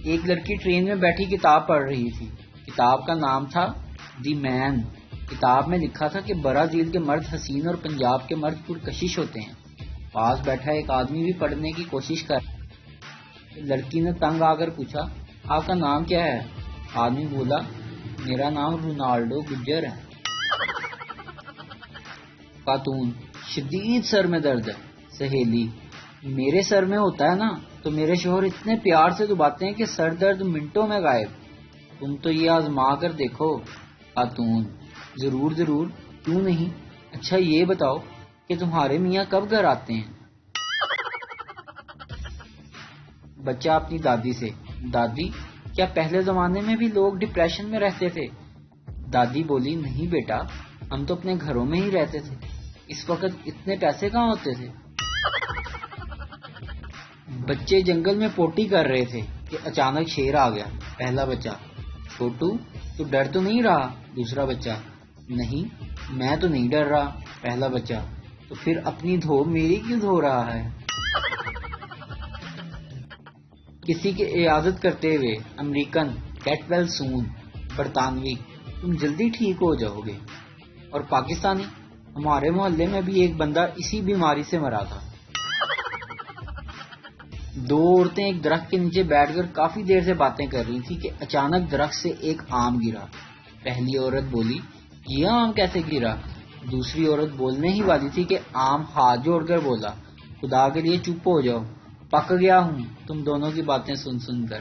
ایک لڑکی ٹرین میں بیٹھی کتاب پڑھ رہی تھی۔ کتاب کا نام تھا دی مین۔ کتاب میں لکھا تھا کہ برازیل کے مرد حسین اور پنجاب کے مرد پرکشش ہوتے ہیں۔ پاس بیٹھا ایک آدمی بھی پڑھنے کی کوشش کر رہا۔ لڑکی نے تنگ آ کر پوچھا، آپ کا نام کیا ہے؟ آدمی بولا، میرا نام رونالڈو گجر ہے۔ خاتون، شدید سر میں درد ہے۔ سہیلی، میرے سر میں ہوتا ہے نا تو میرے شوہر اتنے پیار سے دباتے ہیں کہ سر درد منٹوں میں غائب۔ تم تو یہ آزما کر دیکھو۔ خاتون، ضرور ضرور، کیوں نہیں؟ اچھا یہ بتاؤ کہ تمہارے میاں کب گھر آتے ہیں؟ بچہ اپنی دادی سے، دادی کیا پہلے زمانے میں بھی لوگ ڈپریشن میں رہتے تھے؟ دادی بولی، نہیں بیٹا، ہم تو اپنے گھروں میں ہی رہتے تھے، اس وقت اتنے پیسے کہاں ہوتے تھے؟ بچے جنگل میں پوٹی کر رہے تھے کہ اچانک شیر آ گیا۔ پہلا بچہ، چھوٹو تو ڈر تو نہیں رہا؟ دوسرا بچہ، نہیں میں تو نہیں ڈر رہا۔ پہلا بچہ، تو پھر اپنی دھو میری کیوں دھو رہا ہے؟ کسی کی عیادت کرتے ہوئے، امریکن، گیٹ ویل سون، برطانوی، تم جلدی ٹھیک ہو جاؤ گے۔ اور پاکستانی، ہمارے محلے میں بھی ایک بندہ اسی بیماری سے مرا تھا۔ دو عورتیں ایک درخت کے نیچے بیٹھ کر کافی دیر سے باتیں کر رہی تھی کہ اچانک درخت سے ایک آم گرا۔ پہلی عورت بولی، یہ آم کیسے گرا؟ دوسری عورت بولنے ہی والی تھی کہ آم ہاتھ جوڑ کر بولا، خدا کے لیے چپ ہو جاؤ، پک گیا ہوں تم دونوں کی باتیں سن سن کر۔